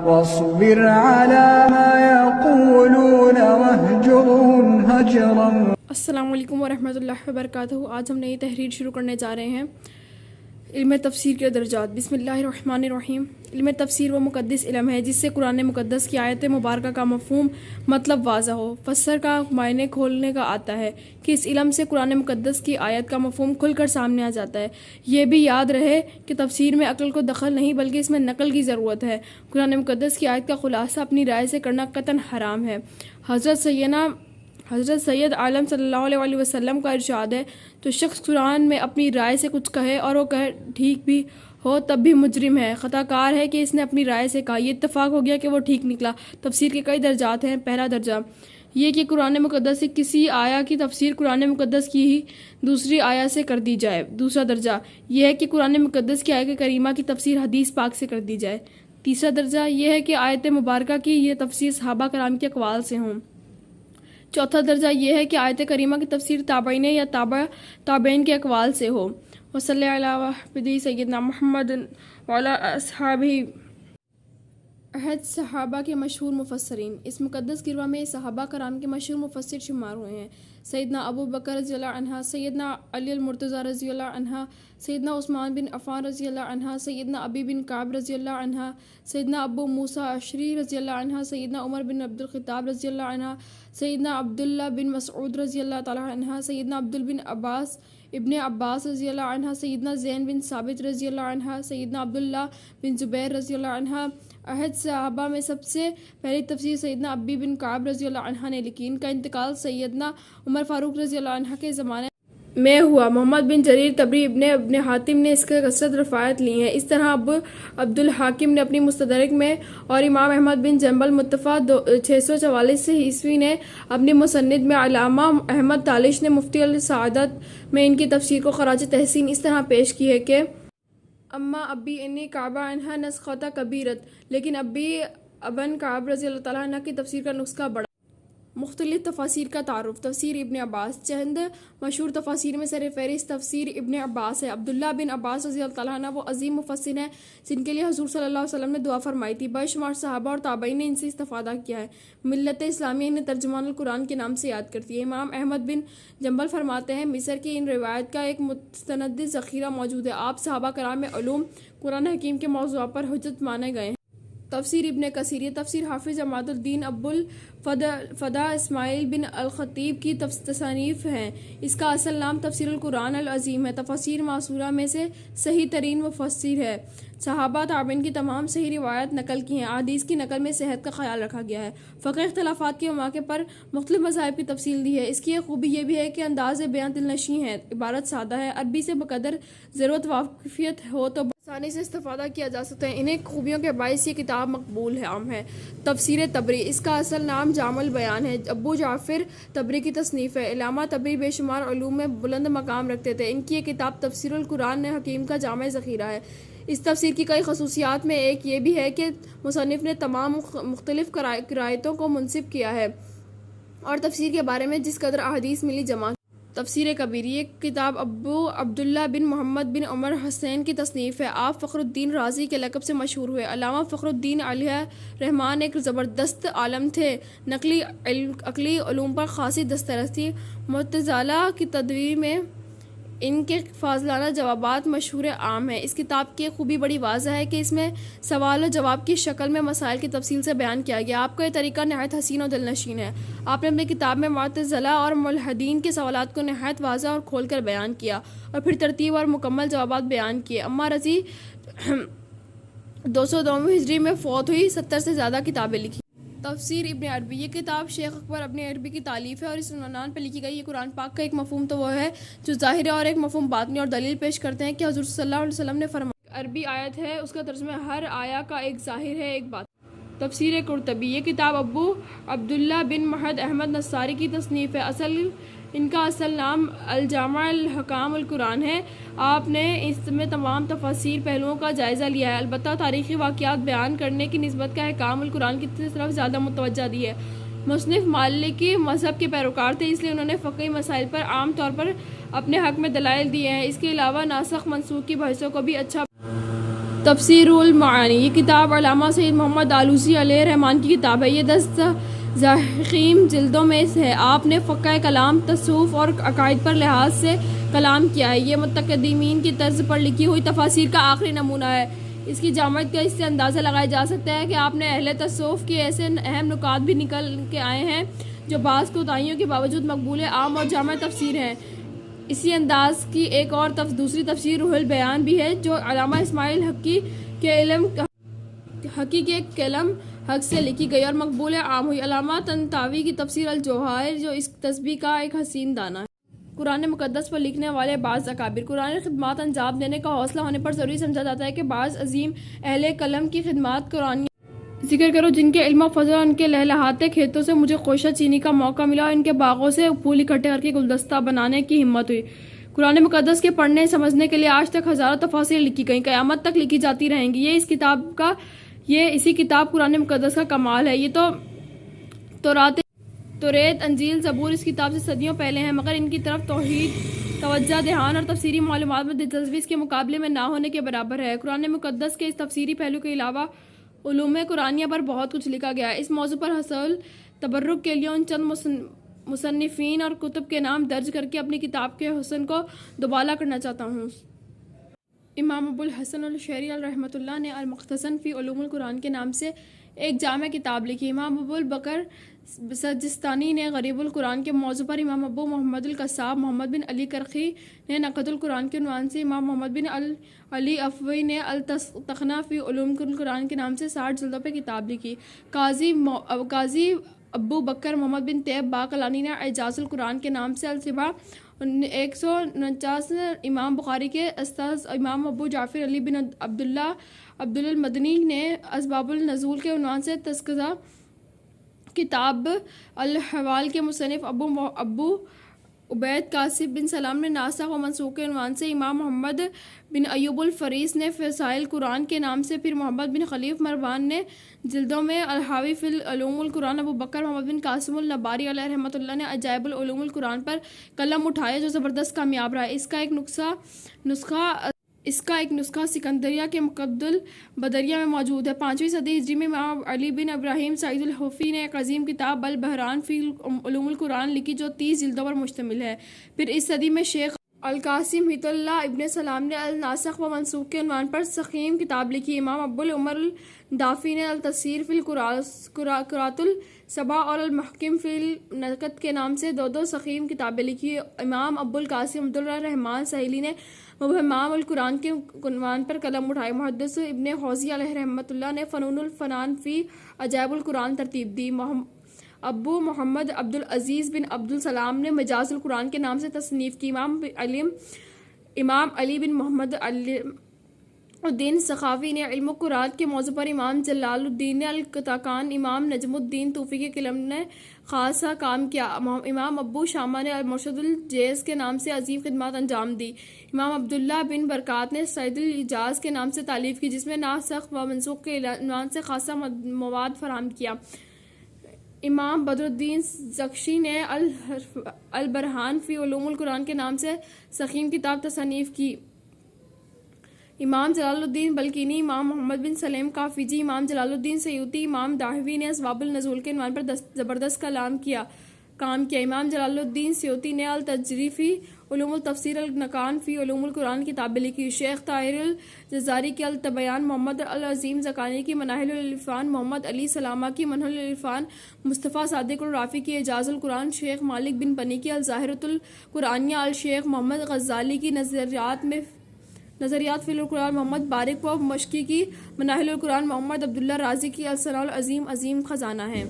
واصبر على ما يقولون واهجرهم هجرا. السلام علیکم ورحمۃ اللہ وبرکاتہ. آج ہم نئی تحریر شروع کرنے جا رہے ہیں. علم تفسیر کے درجات. بسم اللہ الرحمن الرحیم. علم تفسیر وہ مقدس علم ہے جس سے قرآن مقدس کی آیت مبارکہ کا مفہوم مطلب واضح ہو. فسر کا معنی کھولنے کا آتا ہے کہ اس علم سے قرآن مقدس کی آیت کا مفہوم کھل کر سامنے آ جاتا ہے. یہ بھی یاد رہے کہ تفسیر میں عقل کو دخل نہیں بلکہ اس میں نقل کی ضرورت ہے. قرآن مقدس کی آیت کا خلاصہ اپنی رائے سے کرنا قطعاً حرام ہے. حضرت سید عالم صلی اللہ علیہ وسلم کا ارشاد ہے تو شخص قرآن میں اپنی رائے سے کچھ کہے اور وہ کہے ٹھیک بھی ہو تب بھی مجرم ہے، خطا کار ہے کہ اس نے اپنی رائے سے کہا. یہ اتفاق ہو گیا کہ وہ ٹھیک نکلا. تفسیر کے کئی درجات ہیں. پہلا درجہ یہ کہ قرآن مقدس سے کسی آیا کی تفسیر قرآن مقدس کی ہی دوسری آیا سے کر دی جائے. دوسرا درجہ یہ ہے کہ قرآن مقدس کی آیت کریمہ کی تفسیر حدیث پاک سے کر دی جائے. تیسرا درجہ یہ ہے کہ آیت مبارکہ کی یہ تفسیر صحابہ کرام کے اقوال سے ہوں. چوتھا درجہ یہ ہے کہ آیت کریمہ کی تفسیر تابعین یا تابعین کے اقوال سے ہو. وصلی علی سیدنا محمد وعلی اصحابہ. عہد صحابہ کے مشہور مفسرین. اس مقدس گروہ میں صحابہ کرام کے مشہور مفسر شمار ہوئے ہیں. سیدنا ابو بکر رضی اللہ عنہ، سیدنا علی المرتضیٰ رضی اللہ عنہ، سیدنا عثمان بن عفان رضی اللہ عنہ، سیدنا ابی بن کعب رضی اللہ عنہ، سیدنا ابو موسیٰ اشعری رضی اللہ عنہ، سیدنا عمر بن عبد الخطاب رضی اللہ عنہ، سیدنا عبداللہ بن مسعود رضی اللہ تعالیٰ عنہ، سیدنا ابن عباس رضی اللہ عنہ، سیدنا زین بن ثابت رضی اللہ عنہ، سیدنا عبداللہ بن زبیر رضی اللہ عنہ. عہد صحابہ میں سب سے پہلی تفسیر سیدنا ابی بن کعب رضی اللہ عنہ نے لکھی. ان کا انتقال سیدنا عمر فاروق رضی اللہ عنہ کے زمانے میں ہوا. محمد بن جریر طبری ابن حاتم نے اس کے کثرت روایت لی ہیں. اس طرح عبد الحاکم نے اپنی مستدرک میں اور امام احمد بن جنبل متفق 644 عیسوی نے اپنی مسند میں، علامہ احمد تالش نے مفتی السعادت میں ان کی تفسیر کو خراج تحسین اس طرح پیش کی ہے کہ اما ابی انی کعبہ عنہ نسخۃ کبیرت، لیکن ابن کعب رضی اللہ تعالیٰ عنہ کی تفسیر کا نسخہ بڑا. مختلف تفاسیر کا تعارف. تفسیر ابن عباس. چند مشہور تفاسیر میں سر فہرست تفسیر ابن عباس ہے. عبداللہ بن عباس رضی اللہ تعالیٰ عنہ وہ عظیم مفسر ہیں جن کے لیے حضور صلی اللہ علیہ وسلم نے دعا فرمائی تھی. بے شمار صحابہ اور تابعین نے ان سے استفادہ کیا ہے. ملت اسلامیہ انہیں ترجمان القرآن کے نام سے یاد کرتی ہے. امام احمد بن جنبل فرماتے ہیں مصر کی ان روایت کا ایک مستند ذخیرہ موجود ہے. آپ صحابہ کرام میں علوم قرآن حکیم کے موضوعات پر حجت مانے گئے ہیں. تفسیر ابن کثیر. یہ تفسیر حافظ عماد الدین ابو الفدا اسماعیل بن الخطیب کی تصانیف ہیں. اس کا اصل نام تفسیر القرآن العظیم ہے. تفاسیر معصورہ میں سے صحیح ترین مفسر ہے. صحابہ تابعین کی تمام صحیح روایت نقل کی ہیں. احادیث کی نقل میں صحت کا خیال رکھا گیا ہے. فقہ اختلافات کے مواقع پر مختلف مذاہب کی تفصیل دی ہے. اس کی ایک خوبی یہ بھی ہے کہ انداز بیان دلنشین ہے، عبارت سادہ ہے. عربی سے بقدر ضرورت واقفیت ہو تو آسانی سے استفادہ کیا جا سکتا ہے. انہیں خوبیوں کے باعث یہ کتاب مقبول ہے عام ہے. تفسیر طبری. اس کا اصل نام جامع البیان ہے. ابو جعفر طبری کی تصنیف ہے. علامہ طبری بے شمار علوم میں بلند مقام رکھتے تھے. ان کی یہ کتاب تفسیر القرآن حکیم کا جامع ذخیرہ ہے. اس تفسیر کی کئی خصوصیات میں ایک یہ بھی ہے کہ مصنف نے تمام مختلف قرائتوں کو منسوب کیا ہے اور تفسیر کے بارے میں جس قدر احادیث ملی جمع. تفسیر کبیر. یہ کتاب ابو عبداللہ بن محمد بن عمر حسین کی تصنیف ہے. آپ فخر الدین رازی کے لقب سے مشہور ہوئے. علامہ فخر الدین علیہ رحمان ایک زبردست عالم تھے. نقلی عقلی علوم پر خاصی دسترس تھی. معتزلہ کی تدویر میں ان کے فاضلانہ جوابات مشہور عام ہیں. اس کتاب کی خوبی بڑی واضح ہے کہ اس میں سوال و جواب کی شکل میں مسائل کی تفصیل سے بیان کیا گیا. آپ کا یہ طریقہ نہایت حسین و دلنشین ہے. آپ نے اپنی کتاب میں معتزلہ اور ملحدین کے سوالات کو نہایت واضح اور کھول کر بیان کیا اور پھر ترتیب اور مکمل جوابات بیان کیے. اما رضی 202 ہجری میں فوت ہوئی. 70 سے زیادہ کتابیں لکھی. تفسیر ابن عربی. یہ کتاب شیخ اکبر ابن عربی کی تالیف ہے اور اس عنوان پر لکھی گئی. یہ قرآن پاک کا ایک مفہوم تو وہ ہے جو ظاہر ہے اور ایک مفہوم باطنی اور دلیل پیش کرتے ہیں کہ حضور صلی اللہ علیہ وسلم نے فرمایا. عربی آیت ہے، اس کا ترجمہ ہر آیا کا ایک ظاہر ہے ایک بات. تفسیر قرطبی. یہ کتاب ابو عبداللہ بن محمد احمد نصاری کی تصنیف ہے. ان کا اصل نام الجامع الحکام القرآن ہے. آپ نے اس میں تمام تفاسیر پہلوؤں کا جائزہ لیا ہے، البتہ تاریخی واقعات بیان کرنے کی نسبت کا احکام القرآن کی طرف زیادہ متوجہ دی ہے. مصنف مالکی مذہب کے پیروکار تھے، اس لیے انہوں نے فقہی مسائل پر عام طور پر اپنے حق میں دلائل دیے ہیں. اس کے علاوہ ناسخ منسوخ کی بحثوں کو بھی اچھا تفسیر المعانی، یہ کتاب علامہ سید محمد آلوسی علیہ رحمان کی کتاب ہے۔ یہ 10 ضخیم جلدوں میں ہے۔ آپ نے فقہ کلام، تصوف اور عقائد پر لحاظ سے کلام کیا ہے۔ یہ متقدمین کی طرز پر لکھی ہوئی تفاسیر کا آخری نمونہ ہے۔ اس کی جامعیت کا اس سے اندازہ لگایا جا سکتا ہے کہ آپ نے اہل تصوف کے ایسے اہم نکات بھی نکل کے آئے ہیں جو بعض کوتاہیوں کے باوجود مقبول، عام اور جامع تفسیر ہیں۔ اسی انداز کی ایک اور دوسری تفسیر روح البیان بھی ہے جو علامہ اسماعیل حقی کے قلم حق سے لکھی گئی اور مقبول عام ہوئی۔ علامہ طنطاوی کی تفسیر الجواہر جو اس تسبیح کا ایک حسین دانہ ہے۔ قرآن مقدس پر لکھنے والے بعض اکابر، قرآن خدمات انجام دینے کا حوصلہ ہونے پر ضروری سمجھا جاتا ہے کہ بعض عظیم اہل قلم کی خدمات قرآن ذکر کرو جن کے علم و فضل اور ان کے لہلہاتے کھیتوں سے مجھے خوشہ چینی کا موقع ملا اور ان کے باغوں سے پھول اکٹھے کر کے گلدستہ بنانے کی ہمت ہوئی۔ قرآن مقدس کے پڑھنے سمجھنے کے لیے آج تک ہزاروں تفاسیر لکھی گئیں، قیامت تک لکھی جاتی رہیں گی۔ یہ اسی کتاب قرآن مقدس کا کمال ہے۔ یہ توریت، انجیل، زبور اس کتاب سے صدیوں پہلے ہیں، مگر ان کی طرف توجہ دھیان اور تفسیری معلومات میں دلچسپی اس کے مقابلے میں نہ ہونے کے برابر ہے۔ قرآن مقدس کے اس تفسیری پہلو کے علاوہ علوم قرآنیہ پر بہت کچھ لکھا گیا ہے۔ اس موضوع پر حصول تبرک کے لیے ان چند مصنفین اور کتب کے نام درج کر کے اپنی کتاب کے حسن کو دوبالا کرنا چاہتا ہوں۔ امام ابو الحسن الشعری رحمۃ اللہ نے المختصر فی علوم القرآن کے نام سے ایک جامع کتاب لکھی۔ امام ابو البکر سجستانی نے غریب القرآن کے موضوع پر، امام ابو محمد القصاب محمد بن علی کرخی نے نقد القرآن کے عنوان سے، امام محمد بن علی افوی نے التخنہ فی علوم القرآن کے نام سے 60 جلدوں پہ کتاب لکھی۔ قاضی ابو بکر محمد بن طیب باقلانی نے اعجاز القرآن کے نام سے الصبا 149، امام بخاری کے استاذ امام ابو جعفر علی بن عبداللہ المدنی نے اسباب النزول کے عنوان سے تذکرہ، کتاب الحوال کے مصنف ابو عبید قاسم بن سلام نے ناسخ و منسوخ کے عنوان سے، امام محمد بن ایوب الفریس نے فضائل قرآن کے نام سے، پھر محمد بن خلیف مروان نے جلدوں میں الحاوی فی علوم القرآن، ابو بکر محمد بن قاسم النباری علیہ رحمۃ اللہ نے عجائب العلوم القرآن پر قلم اٹھایا جو زبردست کامیاب رہا۔ اس کا ایک نسخہ سکندریہ کے مکتبۃ البدریہ میں موجود ہے۔ 5ویں صدی ہجری میں امام علی بن ابراہیم سعید الحوفی نے ایک عظیم کتاب البحران فی علوم القرآن لکھی جو 30 جلدوں پر مشتمل ہے۔ پھر اس صدی میں شیخ القاسم ہیت اللہ ابن سلام نے الناسخ و منسوخ کے عنوان پر سخیم کتاب لکھی۔ امام ابو العمر الدافی نے التفسیر فی القراۃ السبع اور المحکم فی النقد کے نام سے 2 سخیم کتابیں لکھی۔ امام ابو القاسم عبدالرحمن سہیلی نے مبہمات القرآن کے عنوان پر قلم اٹھائی۔ محدث ابن حوزی علیہ رحمۃ اللہ نے فنون الفنان فی عجائب القرآن ترتیب دی۔ ابو محمد عبدالعزیز بن عبدالسلام نے مجاز القرآن کے نام سے تصنیف کی۔ امام علی بن محمد الدین سخاوی نے علم قرآن کے موضوع پر، امام جلال الدین القطاکان، امام نجم الدین طوفی کے قلم نے خاصا کام کیا۔ امام ابو شامہ نے المرشد الجیز کے نام سے عظیم خدمات انجام دی۔ امام عبداللہ بن برکات نے سید الاعجاز کے نام سے تالیف کی جس میں ناسخ و منسوخ کے عنوان سے خاصا مواد فراہم کیا۔ امام بدر الدین زکشی نے البرہان فی علوم القرآن کے نام سے سخیم کتاب تصنیف کی۔ امام جلال الدین بلقینی، امام محمد بن سلیم کافیجی، امام جلال الدین سیوطی، امام دہوی نے اسباب النزول کے عنوان پر زبردست کام کیا۔ امام جلال الدین سیوطی نے التجری فی علوم التفسیر، النقان فی علوم القرآن کتابیں لکھی۔ شیخ طاہر الجزاری کی التبیان، محمد العظیم زکانی کی مناہل العرفان، محمد علی سلامہ کی منہل العرفان، مصطفیٰ صادق الرافی کی اعجاز القرآن، شیخ مالک بن پنی کی الظاہرۃ القرآنیہ، الشیخ محمد غزالی کی نظریات فی القرآن، محمد بارک و مشکی کی مناہل القرآن، محمد عبداللہ رازی کی الثناء العظیم عظیم خزانہ ہے۔